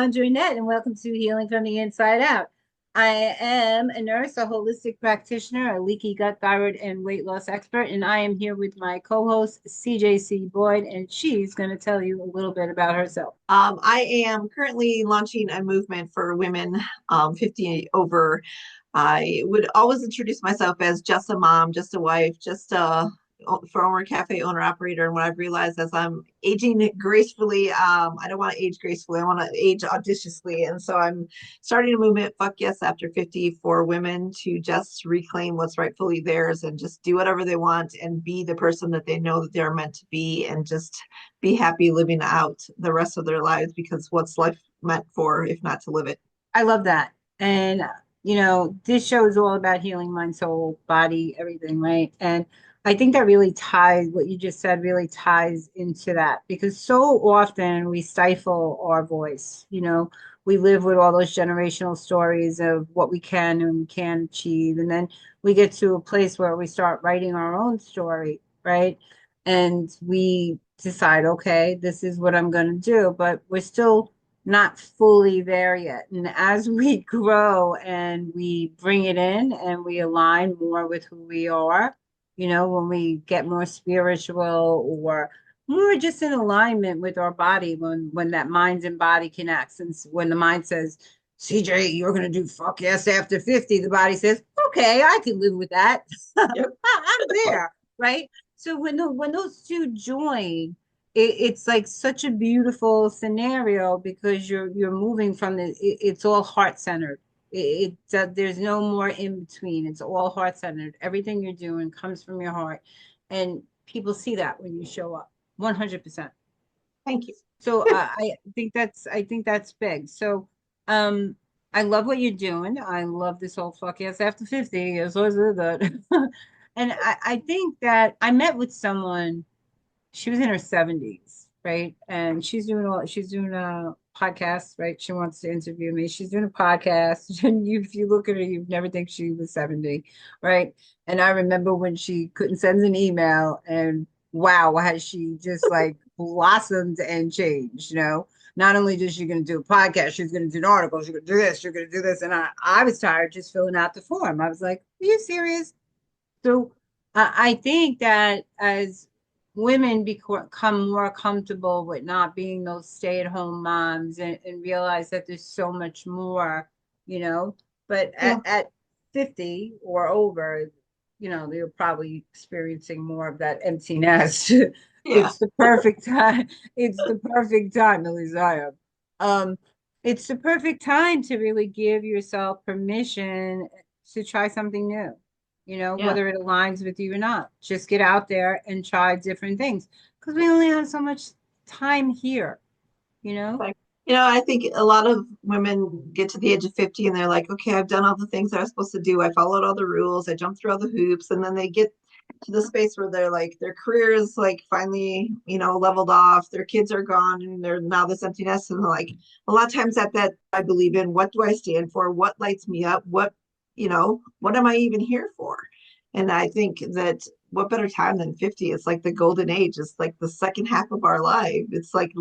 Annette, and welcome to Healing from the Inside Out. I am a nurse, a holistic practitioner, a leaky gut, thyroid, and weight loss expert, and I am here with my co-host, CBoyd, and she's going to tell you a little bit about herself. I am currently launching a movement for women 50 over. I would always introduce myself as just a mom, just a wife, just a former cafe owner operator. And what I've realized as I'm aging gracefully, I don't want to age gracefully. I want to age audaciously. And so I'm starting a movement, Fuck Yes After 50, for women to just reclaim what's rightfully theirs and just do whatever they want and be the person that they know that they're meant to be and just be happy living out the rest of their lives, because what's life meant for if not to live it? I love that. And, this show is all about healing mind, soul, body, everything, right? And I think that really ties, what you just said really ties into that because so often we stifle our voice. We live with all those generational stories of what we can and we can't achieve. And then we get to a place where we start writing our own story, right? And we decide, okay, this is what I'm going to do, but we're still not fully there yet. And as we grow and we bring it in and we align more with who we are, when we get more spiritual or more just in alignment with our body, when that mind and body connects, and when the mind says, CJ, you're gonna do fuck yes after 50, the body says, okay, I can live with that. Yep. I'm there, right? So when those two join, it's like such a beautiful scenario because you're moving from it's all heart centered. There's no more in between. It's all heart centered. Everything you're doing comes from your heart, and people see that when you show up. 100%. Thank you. So I think that's big. So um I love what you're doing. I love this whole fuck yes after 50. Yes, always good. And I think that I met with someone, she was in her 70s, right? And she's doing a podcast, right? She wants to interview me. She's doing a podcast. And if you look at her, you'd never think she was 70, right? And I remember when she couldn't send an email, and wow, has she just like blossomed and changed. Not only is she going to do a podcast, she's going to do an article, she's going to do this, she's going to do this. And I was tired just filling out the form. I was like, are you serious? So I think that as women become more comfortable with not being those stay-at-home moms, and realize that there's so much more, you know, but Yeah. at 50 or over, they're probably experiencing more of that empty nest. Yeah. It's the perfect time. It's the perfect time, at least I am. Um, it's the perfect time to really give yourself permission to try something new, Yeah. whether it aligns with you or not. Just get out there and try different things because we only have so much time here, you know? Like, I think a lot of women get to the age of 50 and they're like, okay, I've done all the things I was supposed to do. I followed all the rules. I jumped through all the hoops. And then they get to the space where they're like, their career is like finally, leveled off. Their kids are gone and they're now this empty nest. And they're like, a lot of times at that, I believe in, what do I stand for? What lights me up? What am I even here for? And I think that what better time than 50? It's like the golden age. It's like the second half of our life. It's like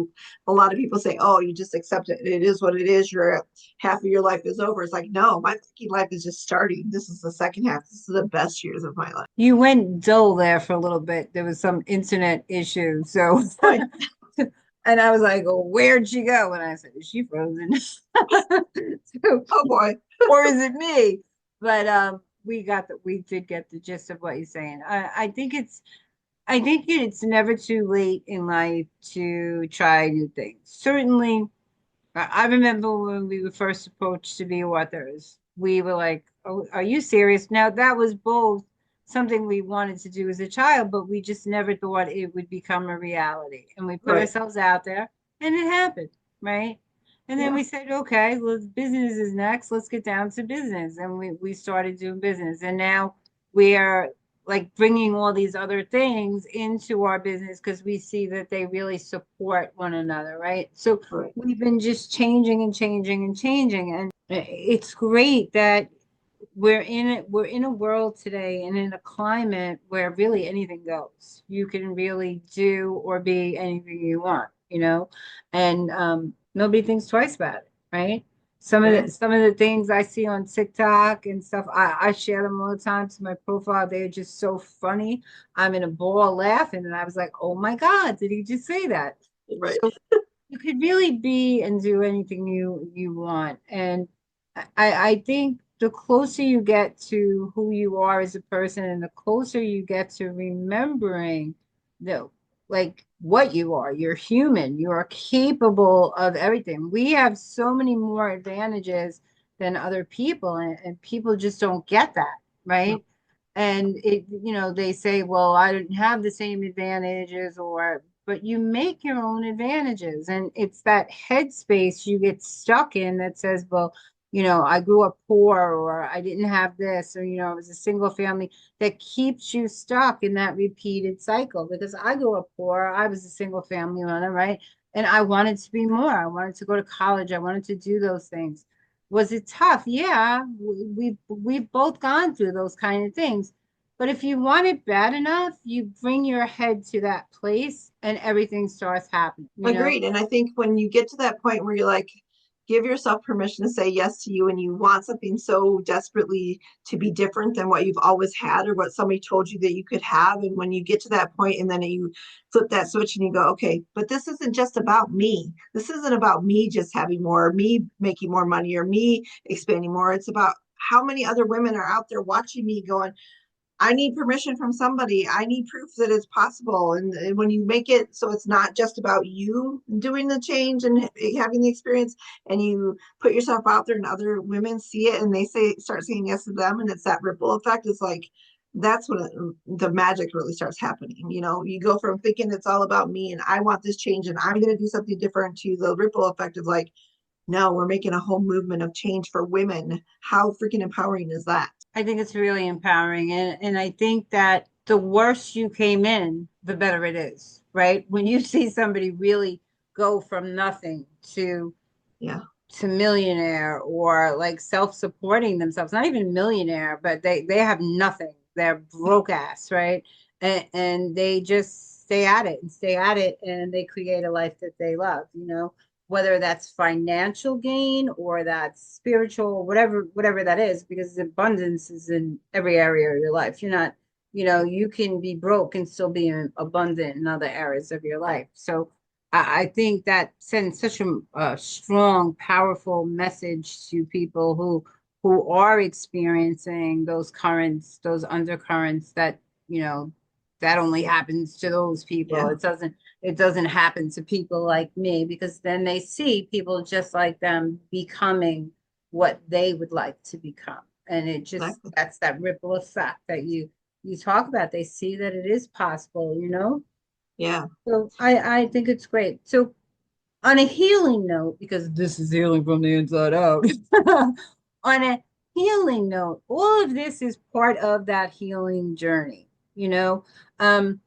a lot of people say, oh, you just accept it. It is what it is. Your half of your life is over. It's like, no, my fucking life is just starting. This is the second half. This is the best years of my life. You went dull there for a little bit. There was some internet issue. So, Right. and I was like, oh, where'd she go? And I said, is she frozen? So, Oh boy. or is it me? But we did get the gist of what you're saying. I think it's never too late in life to try new things. Certainly, I remember when we were first approached to be authors, we were like, oh, are you serious? Now, that was both something we wanted to do as a child, but we just never thought it would become a reality. And we put Right. ourselves out there, and it happened, right? And then Yeah. we said, okay, business is next. Let's get down to business. And we started doing business. And now we are like bringing all these other things into our business because we see that they really support one another, right? So Right. we've been just changing and changing and changing. And it's great that we're in a world today and in a climate where really anything goes. You can really do or be anything you want, and nobody thinks twice about it. right? Right. Some of the things I see on TikTok and stuff, I share them all the time to my profile. They're just so funny. I'm in a ball laughing, and I was like, "Oh my God, did he just say that?" Right. So you could really be and do anything you want. And I think the closer you get to who you are as a person and the closer you get to remembering the like what you are, you're human, you are capable of everything. We have so many more advantages than other people, and people just don't get that, No, right? And it, you know, they say, well, I didn't have the same advantages, or but you make your own advantages. And it's that headspace you get stuck in that says, well, you know, I grew up poor, or I didn't have this, or, you know, it was a single family, that keeps you stuck in that repeated cycle. Because I grew up poor, I was a single family runner, right? And I wanted to be more. I wanted to go to college. I wanted to do those things. Was it tough? Yeah, we've both gone through those kind of things. But if you want it bad enough, you bring your head to that place and everything starts happening, you know? agreed. And I think when you get to that point where you're like, give yourself permission to say yes to you and you want something so desperately to be different than what you've always had or what somebody told you that you could have. And when you get to that point and then you flip that switch and you go, okay, but this isn't just about me. This isn't about me just having more, or me making more money, or me expanding more. It's about how many other women are out there watching me going, I need permission from somebody. I need proof that it's possible. And when you make it so it's not just about you doing the change and having the experience, and you put yourself out there and other women see it and they say, start saying yes to them, and it's that ripple effect. It's like, that's when the magic really starts happening. You know, you go from thinking it's all about me and I want this change and I'm going to do something different to the ripple effect of like, no, we're making a whole movement of change for women. How freaking empowering is that? I think it's really empowering. And I think that the worse you came in, the better it is, right? When you see somebody really go from nothing Yeah, to millionaire, or like self-supporting themselves, not even millionaire, but they have nothing, they're broke ass, right? And they just stay at it and stay at it, and they create a life that they love, you know, whether that's financial gain or that's spiritual, whatever that is, because abundance is in every area of your life. You're not, you know, you can be broke and still be abundant in other areas of your life. So I think that sends such a strong, powerful message to people who are experiencing those currents, those undercurrents, that, you know, that only happens to those people. yeah, It doesn't happen to people like me, because then they see people just like them becoming what they would like to become. And it just, exactly. that's that ripple effect that you talk about. They see that it is possible, you know? Yeah. So I think it's great. So on a healing note, because this is healing from the inside out, on a healing note, all of this is part of that healing journey, you know? Um,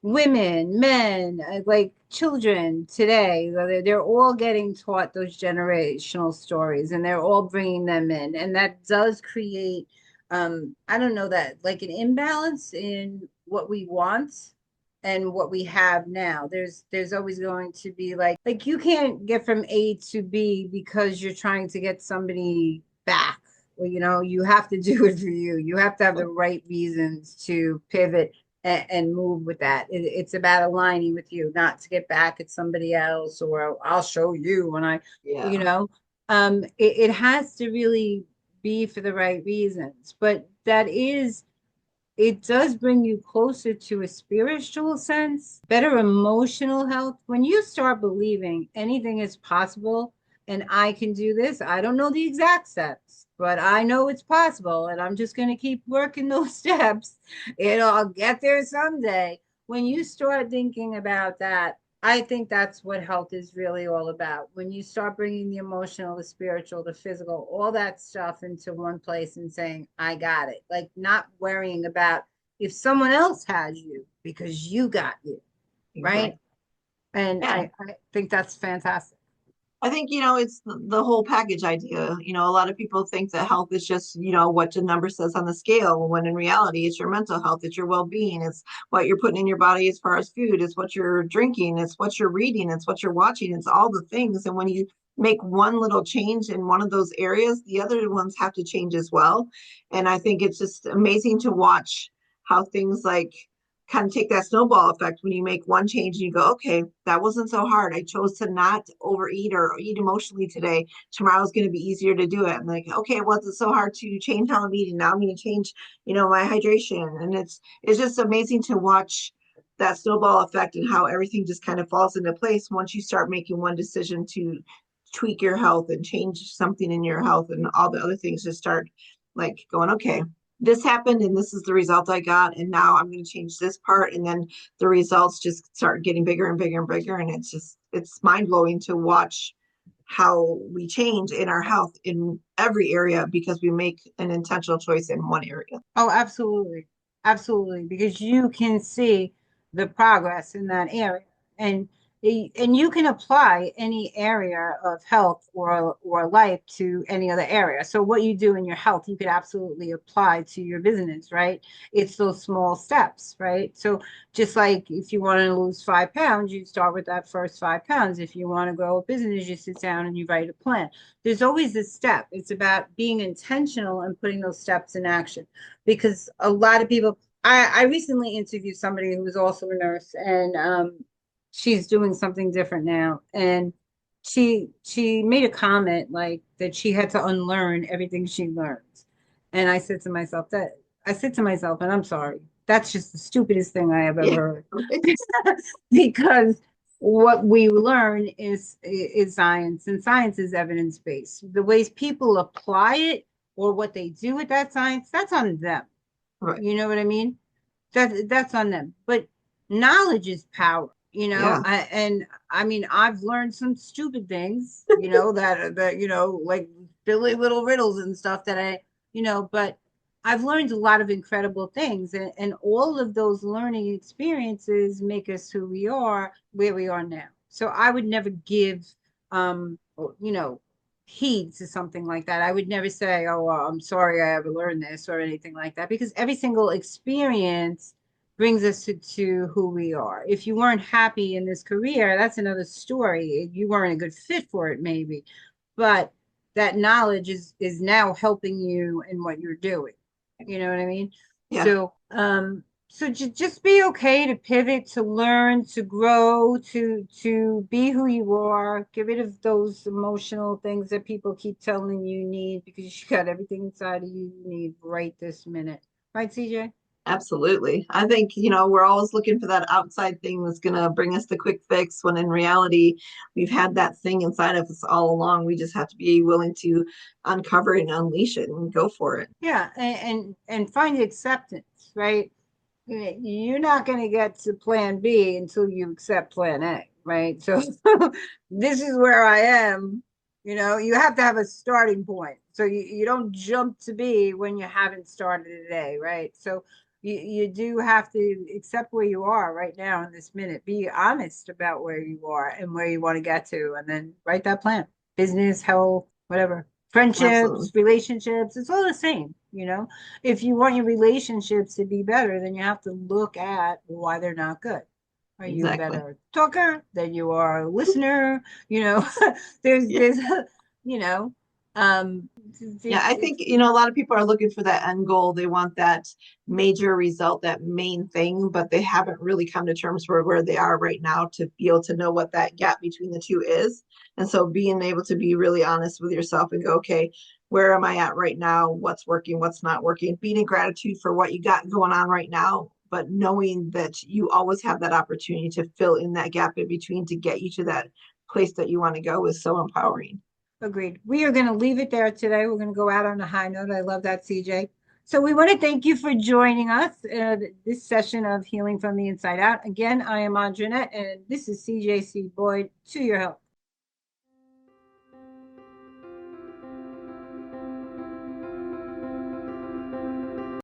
Women, men, like children today, they're all getting taught those generational stories, and they're all bringing them in. And that does create, I don't know, that like an imbalance in what we want and what we have now. There's always going to be like you can't get from A to B because you're trying to get somebody back. Well, you know, you have to do it for you. You have to have the right reasons to pivot and move with that. It's about aligning with you, not to get back at somebody else, or I'll show you when I, you Yeah, know, it has to really be for the right reasons. But that is, it does bring you closer to a spiritual sense, better emotional health. When you start believing anything is possible and I can do this, I don't know the exact steps, but I know it's possible. And I'm just going to keep working those steps. I'll get there someday. When you start thinking about that, I think that's what health is really all about. When you start bringing the emotional, the spiritual, the physical, all that stuff into one place and saying, I got it. Like not worrying about if someone else has you because you got you, right? exactly. And Yeah. I think that's fantastic. I think, it's the whole package idea. A lot of people think that health is just, what the number says on the scale, when in reality, it's your mental health, it's your well-being, it's what you're putting in your body as far as food, it's what you're drinking, it's what you're reading, it's what you're watching, it's all the things. And when you make one little change in one of those areas, the other ones have to change as well. And I think it's just amazing to watch how things like kind of take that snowball effect when you make one change and you go, okay, that wasn't so hard. I chose to not overeat or eat emotionally today. Tomorrow's going to be easier to do it. I'm like, okay, it wasn't so hard to change how I'm eating. Now I'm going to change, my hydration. And it's just amazing to watch that snowball effect and how everything just kind of falls into place once you start making one decision to tweak your health and change something in your health, and all the other things just start like going, okay, this happened and this is the result I got, and now I'm going to change this part, and then the results just start getting bigger and bigger and bigger, and it's mind-blowing to watch how we change in our health in every area because we make an intentional choice in one area. Oh, absolutely. Absolutely. Because you can see the progress in that area. And and you can apply any area of health or life to any other area. So what you do in your health, you could absolutely apply to your business, right? It's those small steps, right? So just like if you want to lose 5 pounds, you start with that first 5 pounds. If you want to grow a business, you sit down and you write a plan. There's always this step. It's about being intentional and putting those steps in action because a lot of people I recently interviewed somebody who was also a nurse and she's doing something different now and she made a comment like that she had to unlearn everything she learned. And I said to myself, and I'm sorry, that's just the stupidest thing I have ever Yeah, heard. right. Because what we learn is science, and science is evidence based. The ways people apply it or what they do with that science, that's on them. Right. You know what I mean? That's on them. But knowledge is power, Yeah. and I mean, I've learned some stupid things, like silly little riddles and stuff that but I've learned a lot of incredible things, and all of those learning experiences make us who we are, where we are now. So I would never give, you know, heed to something like that. I would never say, "Oh, well, I'm sorry I ever learned this" or anything like that, because every single experience brings us to who we are. If you weren't happy in this career, that's another story. You weren't a good fit for it, maybe, but that knowledge is now helping you in what you're doing. You know what I mean? Yeah. So just be okay to pivot, to learn, to grow, to be who you are. Get rid of those emotional things that people keep telling you need because you got everything inside of you need right this minute. Right, CJ? Absolutely. I think, we're always looking for that outside thing that's going to bring us the quick fix when in reality, we've had that thing inside of us all along. We just have to be willing to uncover it and unleash it and go for it. Yeah, and find acceptance, right? You're not going to get to plan B until you accept plan A, right? So this is where I am. You have to have a starting point. So you don't jump to B when you haven't started a day, right? So you do have to accept where you are right now in this minute. Be honest about where you are and where you want to get to, and then write that plan. Business, health, whatever. Friendships, Absolutely. relationships, it's all the same. If you want your relationships to be better, then you have to look at why they're not good. Are you a Exactly. better talker than you are a listener? You know, there's Yeah. there's you know, um Yeah, I think, it's a lot of people are looking for that end goal. They want that major result, that main thing, but they haven't really come to terms where they are right now to be able to know what that gap between the two is. And so being able to be really honest with yourself and go, okay, where am I at right now? What's working? What's not working? Being in gratitude for what you got going on right now, but knowing that you always have that opportunity to fill in that gap in between to get you to that place that you want to go is so empowering. agreed. We are going to leave it there today. We're going to go out on a high note. I love that, CJ. So we want to thank you for joining us this session of Healing from the Inside Out. Again, I am Andra, and this is CJ CBoyd to your health.